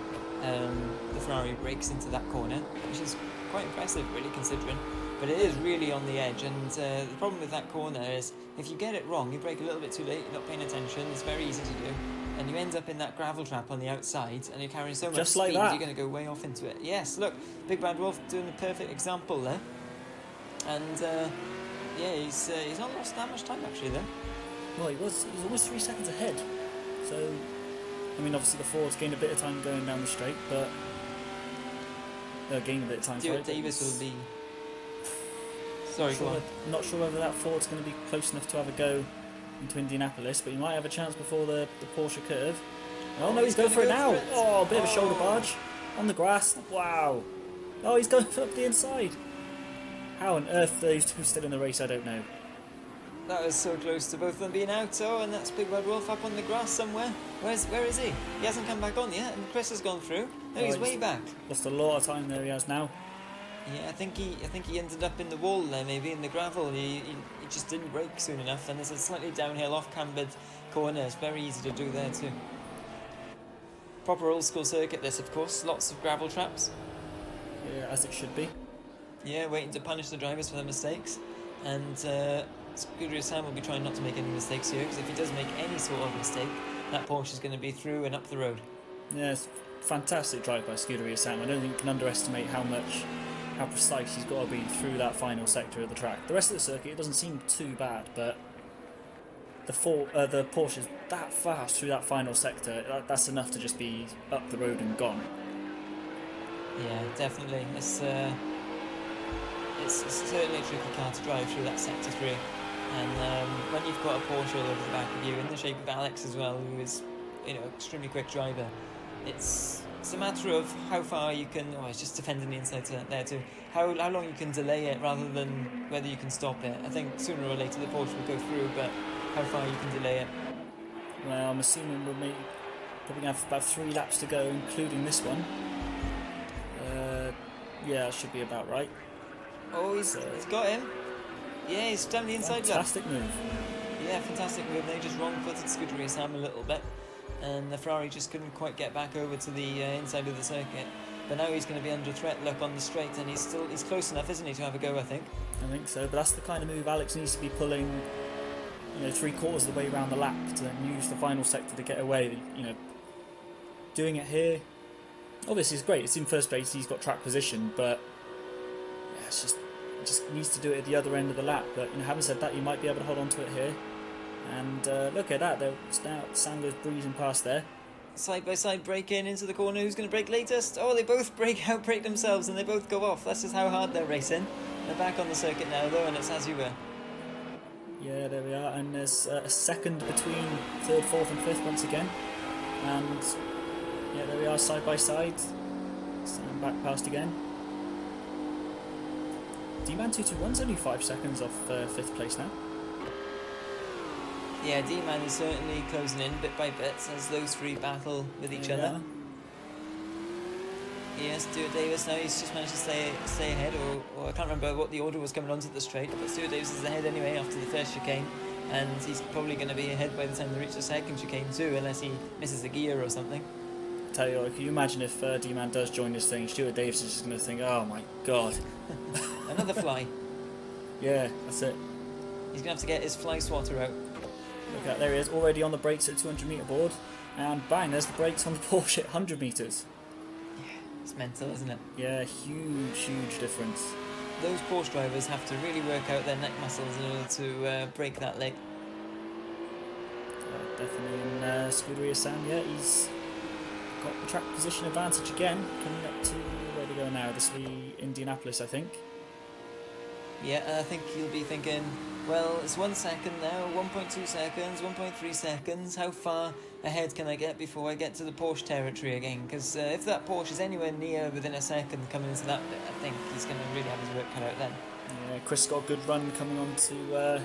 [SPEAKER 1] The Ferrari breaks into that corner, which is quite impressive, really, considering. But it is really on the edge, and the problem with that corner is if you get it wrong, you brake a little bit too late, you're not paying attention, it's very easy to do, and you end up in that gravel trap on the outside, and you're carrying so much
[SPEAKER 2] Just
[SPEAKER 1] speed,
[SPEAKER 2] like that.
[SPEAKER 1] you're going to go way off into it. Yes, look, Big Bad Wolf doing the perfect example there, and yeah, he's not lost that much time actually there.
[SPEAKER 2] Well, he was almost 3 seconds ahead, so I mean, obviously the Ford's gained a bit of time going down the straight, but gained a bit of time.
[SPEAKER 1] Stuart Davis will be. Sorry, go on.
[SPEAKER 2] Not sure whether that Ford's going to be close enough to have a go into Indianapolis, but he might have a chance before the Porsche curve. Oh no, he's going for it now. Oh, a bit of a shoulder barge on the grass. Wow. Oh, he's going up the inside. How on earth those two still in the race, I don't know.
[SPEAKER 1] That was so close to both of them being out. Oh, and that's Big Bad Wolf up on the grass somewhere. Where is he? He hasn't come back on yet, and Chris has gone through. No, he's way back.
[SPEAKER 2] Lost a lot of time there. He has now.
[SPEAKER 1] Yeah, I think he ended up in the wall there, maybe in the gravel. He just didn't brake soon enough, and there's a slightly downhill, off-cambered corner. It's very easy to do there too. Proper old school circuit, this, of course. Lots of gravel traps.
[SPEAKER 2] Yeah, as it should be.
[SPEAKER 1] Yeah, waiting to punish the drivers for their mistakes. And Scuderia Sam will be trying not to make any mistakes here, because if he does make any sort of mistake, that Porsche is going to be through and up the road.
[SPEAKER 2] Yeah, it's fantastic drive by Scuderia Sam. I don't think you can underestimate how precise he's got to be through that final sector of the track. The rest of the circuit, it doesn't seem too bad, but the Porsche is that fast through that final sector. That's enough to just be up the road and gone.
[SPEAKER 1] Yeah, definitely. It's certainly a tricky car to drive through that sector 3. And when you've got a Porsche all over the back of you, in the shape of Alex as well, who is, extremely quick driver, it's a matter of how far you can. Oh, it's just defending the inside there too. How long you can delay it rather than whether you can stop it. I think sooner or later the Porsche will go through, but how far you can delay it.
[SPEAKER 2] Well, I'm assuming we'll probably have about 3 laps to go, including this one. Yeah, that should be about right.
[SPEAKER 1] Oh, he's got him. Yeah, he's down the inside.
[SPEAKER 2] Fantastic move.
[SPEAKER 1] Yeah, fantastic move. They just wrong-footed Scuderia Sam a little bit, and the Ferrari just couldn't quite get back over to the inside of the circuit. But now he's going to be under threat. Look on the straight, and he's close enough, isn't he, to have a go? I think
[SPEAKER 2] so. But that's the kind of move Alex needs to be pulling. 3/4 of the way around the lap to then use the final sector to get away. Doing it here, obviously it's great. It's in first place. He's got track position, but yeah, it just needs to do it at the other end of the lap. But having said that, you might be able to hold on to it here. And look at that. Sam goes breezing past there.
[SPEAKER 1] Side by side break in into the corner. Who's going to break latest? Oh, they both outbreak themselves and they both go off. That's just how hard they're racing. They're back on the circuit now though, and it's as you were.
[SPEAKER 2] Yeah, there we are. And there's a second between 3rd, 4th and 5th once again. And yeah, there we are side by side. Sam back past again. D-Man 221's only 5 seconds off 5th place now.
[SPEAKER 1] Yeah, D-Man is certainly closing in bit by bit as those 3 battle with each other. Yes, Stuart Davis now, he's just managed to stay ahead, or I can't remember what the order was coming onto the straight, but Stuart Davis is ahead anyway after the first chicane, and he's probably going to be ahead by the time they reach the second chicane too, unless he misses the gear or something.
[SPEAKER 2] Tell you what, can you imagine if D-Man does join this thing? Stuart Davis is just going to think, oh my god.
[SPEAKER 1] Another fly.
[SPEAKER 2] Yeah, that's it.
[SPEAKER 1] He's going to have to get his fly swatter out.
[SPEAKER 2] Look at, there he is, already on the brakes at 200 metre board, and bang, there's the brakes on the Porsche at 100 metres.
[SPEAKER 1] Yeah, it's mental, isn't it?
[SPEAKER 2] Yeah, huge difference.
[SPEAKER 1] Those Porsche drivers have to really work out their neck muscles in order to break that leg.
[SPEAKER 2] Definitely in Scuderia Sam, yeah, he's got the track position advantage again, coming up to, where do we go now? This will be Indianapolis, I think.
[SPEAKER 1] Yeah, I think you'll be thinking, well, it's 1 second now, 1.2 seconds, 1.3 seconds. How far ahead can I get before I get to the Porsche territory again? Because if that Porsche is anywhere near within a second coming into that bit, I think he's going to really have his work cut out then.
[SPEAKER 2] Yeah, Chris got a good run coming on to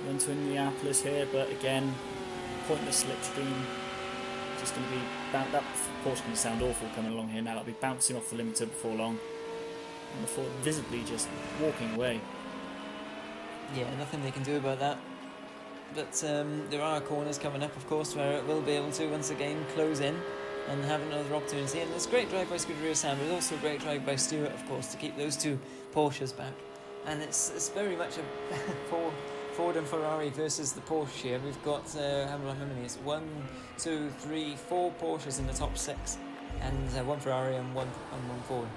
[SPEAKER 2] Indianapolis here, but again, pointless slipstream. Just going to be that Porsche going to sound awful coming along here now. It'll be bouncing off the limiter before long, and before visibly just walking away.
[SPEAKER 1] Yeah, nothing they can do about that. But there are corners coming up, of course, where it will be able to once again close in and have another opportunity. And it's a great drive by Scuderia Sam, but also a great drive by Stuart, of course, to keep those 2 Porsches back. And it's very much a Ford and Ferrari versus the Porsche here. We've got how many? It's 1, 2, 3, 4 Porsches in the top 6, and 1 Ferrari and one Ford.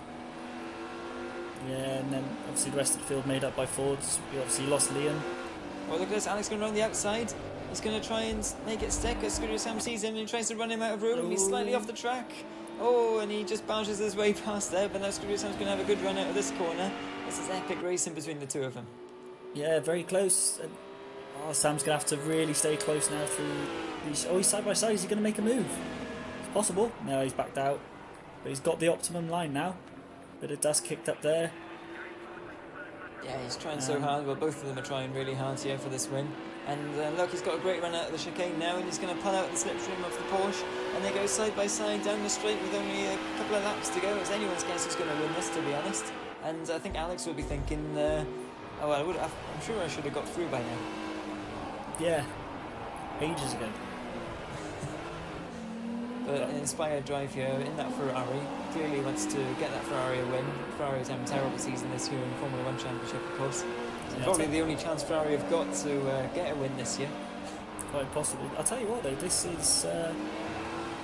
[SPEAKER 2] Yeah, and then obviously the rest of the field made up by Fords. We obviously lost Liam.
[SPEAKER 1] Oh, look at this, Alex going around the outside. He's going to try and make it stick as Scuderia Sam sees him and he tries to run him out of room. Ooh. He's slightly off the track. Oh, and he just barges his way past there, but now Scuderia Sam's going to have a good run out of this corner. This is epic racing between the 2 of them.
[SPEAKER 2] Yeah, very close. Sam's going to have to really stay close now through these... Oh, he's side by side. Is he going to make a move? It's possible. No, he's backed out. But he's got the optimum line now. Bit of dust kicked up there.
[SPEAKER 1] Yeah, he's trying so hard. Well, both of them are trying really hard here for this win. And look, he's got a great run out of the chicane now, and he's going to pull out the slipstream of the Porsche, and they go side by side down the straight with only a couple of laps to go. It's anyone's guess who's going to win this, to be honest. And I think Alex will be thinking, oh, well, I'm sure I should have got through by now.
[SPEAKER 2] Yeah, ages ago.
[SPEAKER 1] But an inspired drive here in that Ferrari. Clearly wants to get that Ferrari a win. Ferrari's having a terrible season this year in Formula 1 Championship, of course.
[SPEAKER 2] Yeah,
[SPEAKER 1] Probably the only chance Ferrari have got to get a win this year.
[SPEAKER 2] quite possibly. I'll tell you what though, this is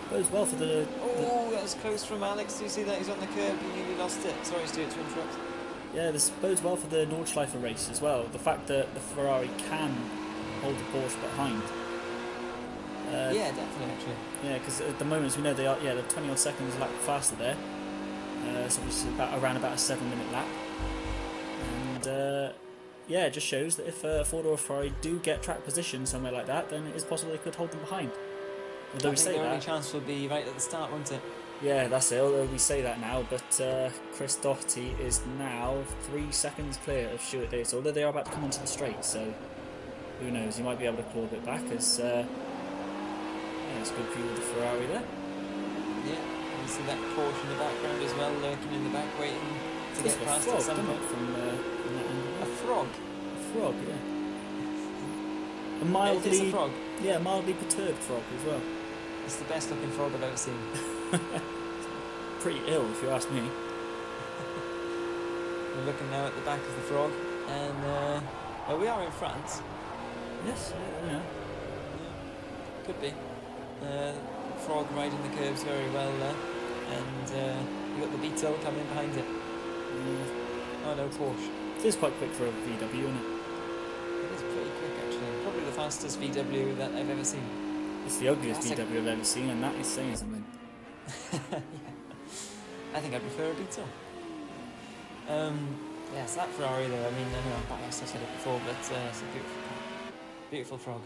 [SPEAKER 2] bodes well for the.
[SPEAKER 1] Oh, that was close from Alex. Do you see that? He's on the curb. He nearly lost it. Sorry, Stuart, to interrupt.
[SPEAKER 2] Yeah, this bodes well for the Nordschleife race as well. The fact that the Ferrari can hold the Porsche behind.
[SPEAKER 1] Yeah, definitely, actually.
[SPEAKER 2] Yeah, because at the moment, as we know, they are. Yeah, they're 20 odd seconds a lap faster there. So obviously around about a 7-minute lap. And yeah, it just shows that if Ford or Ferrari do get track position somewhere like that, then it is possible they could hold them behind. Although
[SPEAKER 1] I think their only chance will be right at the start, won't it?
[SPEAKER 2] Yeah, that's it. Although we say that now, but Chris Doherty is now 3 seconds clear of Stuart Davis. Although they are about to come onto the straight, so who knows? He might be able to claw a bit back as. Yeah, it's a good view of the Ferrari there.
[SPEAKER 1] Yeah, you see that Porsche in the background as well, lurking in the back, waiting to get past
[SPEAKER 2] frog,
[SPEAKER 1] at some point.
[SPEAKER 2] from that angle.
[SPEAKER 1] A frog?
[SPEAKER 2] A frog, yeah. A
[SPEAKER 1] It is a frog.
[SPEAKER 2] Yeah, mildly perturbed frog as well.
[SPEAKER 1] It's the best looking frog I've ever seen.
[SPEAKER 2] Pretty ill, if you ask me.
[SPEAKER 1] We're looking now at the back of the frog, and well, we are in France.
[SPEAKER 2] Yes, yeah.
[SPEAKER 1] Could be. Frog riding the curves very well there, and you got the Beetle coming behind it. Oh no, Porsche.
[SPEAKER 2] It is quite quick for a VW, isn't it?
[SPEAKER 1] It is pretty quick actually. Probably the fastest VW that I've ever seen.
[SPEAKER 2] It's the ugliest VW I've ever seen, and that is saying something.
[SPEAKER 1] Yeah. I think I prefer a Beetle. Yes, that Ferrari though, I mean, I know I'm biased, I've said it before, but it's a beautiful frog.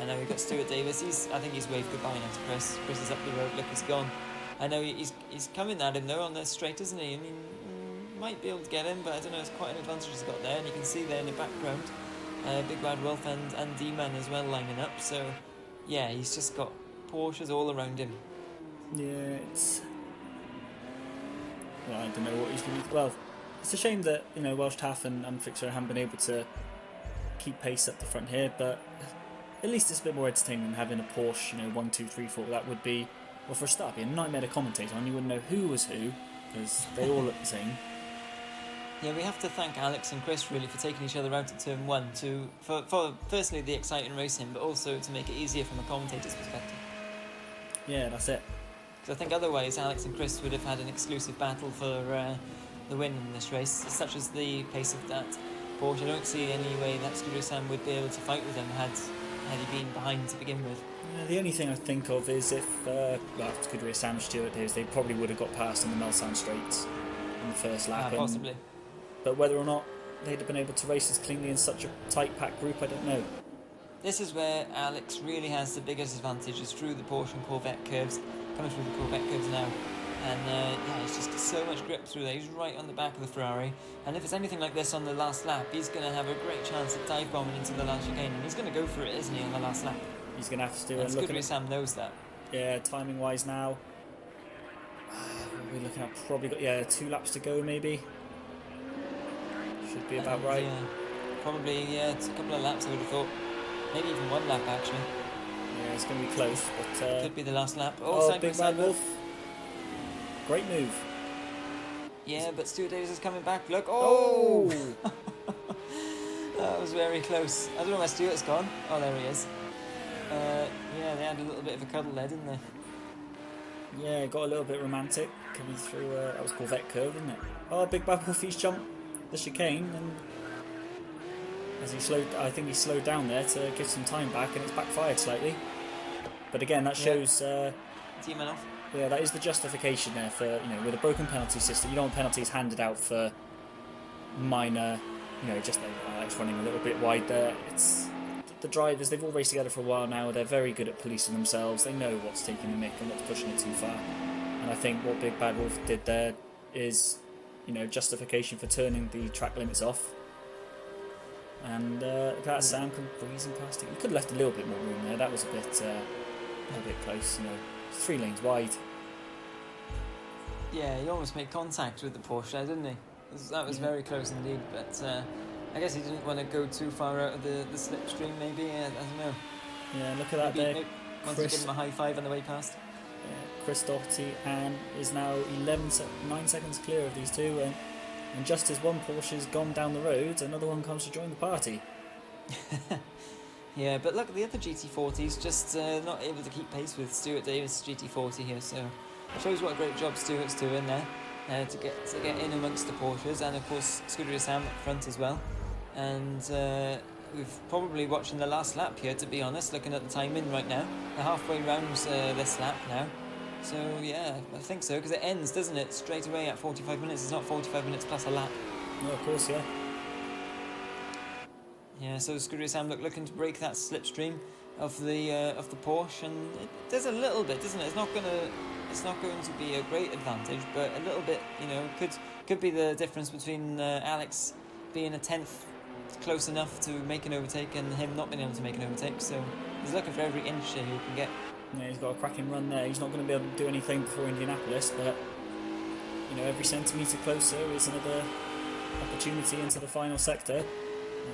[SPEAKER 1] I know we've got Stuart Davis. I think he's waved goodbye now to Chris. Chris is up the road. Look, he's gone. I know he's coming at him though on the straight, isn't he? I mean, might be able to get him, but I don't know. It's quite an advantage he's got there, and you can see there in the background, Big Bad Wolf and D-Man as well lining up. So, yeah, he's just got Porsches all around him.
[SPEAKER 2] Yeah, it's. Well, I don't know what he's going to. Well, it's a shame that Welsh Taff and Fixer haven't been able to keep pace up the front here, but. At least it's a bit more entertaining than having a Porsche, 1, 2, 3, 4. That would be, well, for a start, be a nightmare to commentate on. You wouldn't know who was who, because they all look the same.
[SPEAKER 1] Yeah, we have to thank Alex and Chris really for taking each other out at turn 1 for firstly the exciting racing, but also to make it easier from a commentator's perspective.
[SPEAKER 2] Yeah, that's it.
[SPEAKER 1] Because I think otherwise Alex and Chris would have had an exclusive battle for the win in this race, such as the pace of that Porsche. I don't see any way that Studio Sam would be able to fight with them had he been behind to begin with.
[SPEAKER 2] Yeah, the only thing I think of is if Scuderia Sam Stewart is, they probably would have got past in the Melsan Straights in the first lap.
[SPEAKER 1] Possibly.
[SPEAKER 2] But whether or not they'd have been able to race as cleanly in such a tight packed group, I don't know.
[SPEAKER 1] This is where Alex really has the biggest advantage, is through the Porsche and Corvette curves, coming through the Corvette curves now. And yeah, he's just got so much grip through there. He's right on the back of the Ferrari. And if it's anything like this on the last lap, he's going to have a great chance at dive bombing into the last chicane. And he's going to go for it, isn't he, on the last lap?
[SPEAKER 2] He's going to have to do it.
[SPEAKER 1] And Scuderia Sam knows that.
[SPEAKER 2] Yeah, timing wise now. We're looking at probably got 2 laps to go maybe. Should be about right.
[SPEAKER 1] Yeah, probably it's a couple of laps I would have thought. Maybe even 1 lap actually.
[SPEAKER 2] Yeah, it's going to be close, but
[SPEAKER 1] could be the last lap.
[SPEAKER 2] Big Bad Wolf. Great move.
[SPEAKER 1] Yeah, but Stuart Davis is coming back. Look. Oh! That was very close. I don't know where Stuart's gone. Oh, there he is. Yeah, they had a little bit of a cuddle there, didn't they?
[SPEAKER 2] Yeah, got a little bit romantic coming through. That was Corvette curve, wasn't it? Oh, Big Bad Wolf, he's jumped the chicane, and as he slowed, I think he slowed down there to give some time back, and it's backfired slightly. But again, that shows.
[SPEAKER 1] Team off.
[SPEAKER 2] Yeah, that is the justification there for, with a broken penalty system. You don't want penalties handed out for minor, just like Alex running a little bit wide there. It's the drivers, they've all raced together for a while now. They're very good at policing themselves. They know what's taking the mick and what's pushing it too far. And I think what Big Bad Wolf did there is, justification for turning the track limits off. And that Sam come breezing past it. He could have left a little bit more room there. That was a bit close, 3 lanes wide.
[SPEAKER 1] Yeah, he almost made contact with the Porsche there, didn't he? That was very close indeed, but I guess he didn't want to go too far out of the slipstream, maybe. I don't know.
[SPEAKER 2] Yeah, look at that there.
[SPEAKER 1] Maybe once you give him a high five on the way past.
[SPEAKER 2] Chris Doherty and is now 9 seconds clear of these two. And And just as one Porsche's gone down the road, another one comes to join the party.
[SPEAKER 1] Yeah, but look, the other GT40's just not able to keep pace with Stuart Davis' GT40 here, so it shows what a great job Stuart's doing there to get in amongst the Porsches, and of course Scuderia Sam up front as well. And we've probably watching the last lap here, to be honest, looking at the timing right now. They're halfway round this lap now. So yeah, I think so, because it ends, doesn't it, straight away at 45 minutes. It's not 45 minutes plus a lap.
[SPEAKER 2] No, of course, yeah.
[SPEAKER 1] Yeah, so Scuderia Sam looking to break that slipstream of the Porsche, and it does a little bit, doesn't it? It's not going to be a great advantage, but a little bit, you know, could be the difference between Alex being a tenth close enough to make an overtake and him not being able to make an overtake. So he's looking for every inch he can get.
[SPEAKER 2] Yeah, he's got a cracking run there. He's not going to be able to do anything before Indianapolis, but you know, every centimetre closer is another opportunity into the final sector.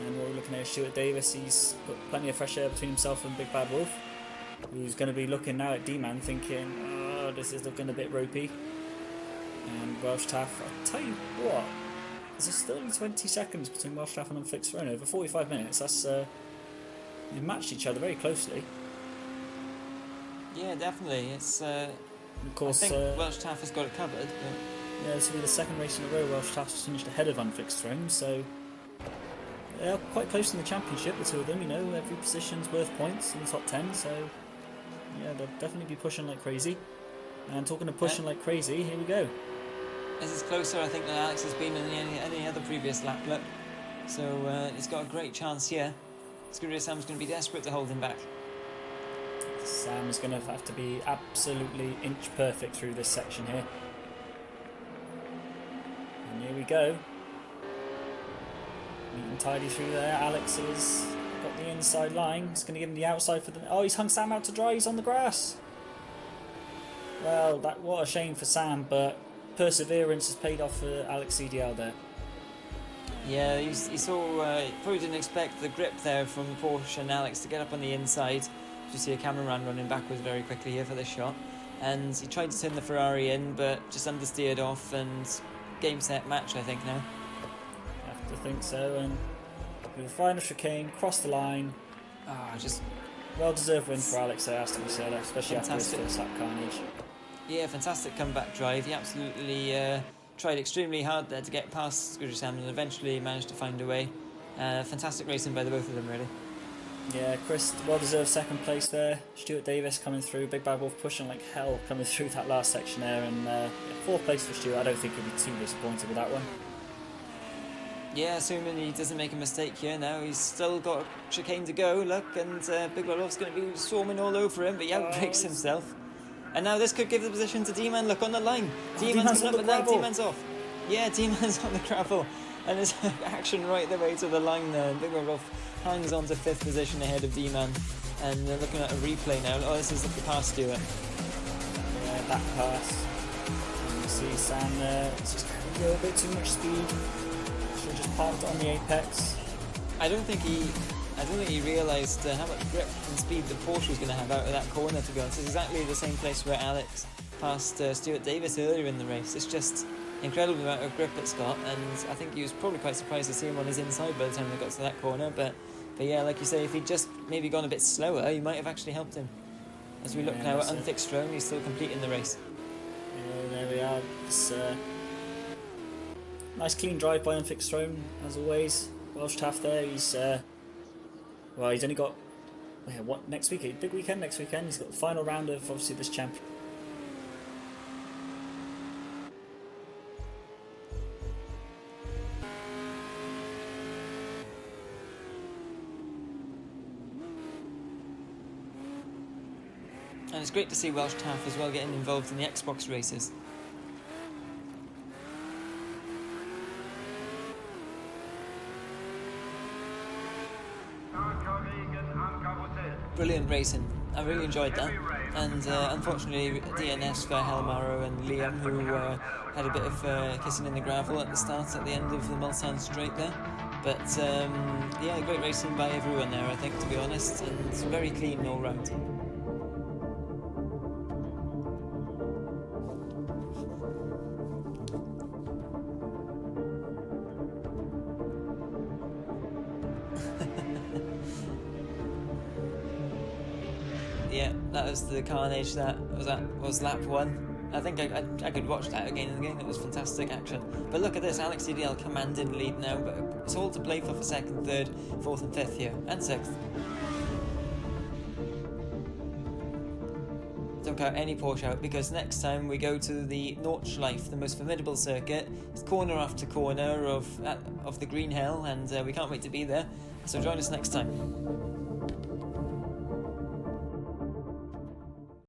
[SPEAKER 2] And we're looking at Stuart Davis. He's got plenty of fresh air between himself and Big Bad Wolf, who's going to be looking now at D-Man thinking, oh, this is looking a bit ropey. And Welsh Taff, I'll tell you what, there's still only 20 seconds between Welsh Taff and Unfixed Throne. Over 45 minutes, that's they've matched each other very closely.
[SPEAKER 1] Yeah, definitely. It's of
[SPEAKER 2] course,
[SPEAKER 1] I think Welsh Taff has got it covered. But
[SPEAKER 2] yeah, this will be the second race in a row Welsh Taff's finished ahead of Unfixed Throne, so they're quite close in the championship, the two of them. You know, every position's worth points in the top 10, so yeah, they'll definitely be pushing like crazy. And talking of pushing like crazy, here we go.
[SPEAKER 1] This is closer, I think, than Alex has been in any other previous lap look. So he's got a great chance here. Scuderia Sam's going to be desperate to hold him back.
[SPEAKER 2] Sam is going to have to be absolutely inch perfect through this section here. And here we go. Neat and tidy through there. Alex has got the inside line. He's going to give him the outside for the... Oh, he's hung Sam out to dry. He's on the grass. Well, what a shame for Sam, but perseverance has paid off for Alex CDL there.
[SPEAKER 1] Yeah, he saw... probably didn't expect the grip there from Porsche and Alex to get up on the inside. You see a cameraman running backwards very quickly here for this shot. And he tried to turn the Ferrari in, but just understeered off, and game, set, match, I think, now.
[SPEAKER 2] I think so, and with the final chicane, cross the line.
[SPEAKER 1] Just
[SPEAKER 2] well-deserved win for Alex, there has to be said, especially after his first lap carnage.
[SPEAKER 1] Yeah, fantastic comeback drive. He absolutely tried extremely hard there to get past Scuderia Sam and eventually managed to find a way. Fantastic racing by the both of them, really.
[SPEAKER 2] Yeah, Chris, well-deserved second place there. Stuart Davis coming through, Big Bad Wolf pushing like hell coming through that last section there, and fourth place for Stuart. I don't think he'll be too disappointed with that one.
[SPEAKER 1] Yeah, assuming he doesn't make a mistake here now. He's still got a chicane to go, look, and Big Bad Wolf's going to be swarming all over him, but he outbreaks himself. And now this could give the position to D-Man. Look, on the line. D-Man's coming up and down, D-Man's off. Yeah, D-Man's on the gravel. And there's action right the way to the line there. Big Bad Wolf hangs on to 5th position ahead of D-Man. And they're looking at a replay now. Oh, this is the pass, Stuart.
[SPEAKER 2] Yeah, back pass. And you see Sam there. It's just a little bit too much speed. Should have just parked on the apex.
[SPEAKER 1] I don't think he realised how much grip and speed the Porsche was going to have out of that corner, to be honest. It's exactly the same place where Alex passed Stuart Davis earlier in the race. It's just incredible amount of grip it's got, and I think he was probably quite surprised to see him on his inside by the time they got to that corner. But yeah, like you say, if he'd just maybe gone a bit slower, he might have actually helped him. As we look now at Unfixed Throne, he's still completing the race.
[SPEAKER 2] Yeah, there we are. It's nice clean drive by Unfixed Throne, as always. Welsh Taff there, he's only got what next week? Big weekend next weekend. He's got the final round of obviously this champion.
[SPEAKER 1] And it's great to see Welsh Taff as well getting involved in the Xbox races. Brilliant racing. I really enjoyed that. And unfortunately, DNS for Helmaro and Liam, who had a bit of kissing in the gravel at the start, at the end of the Mulsanne straight there. But yeah, great racing by everyone there, I think, to be honest, and very clean all round. Yeah, that was the carnage. That was lap 1. I think I could watch that again and again. It was fantastic action. But look at this, Alex CDL commanding lead now, but it's all to play for 2nd, 3rd, 4th and 5th here, and 6th. Don't count any Porsche out, because next time we go to the Nordschleife, the most formidable circuit. It's corner after corner of the green hell, and we can't wait to be there. So join us next time.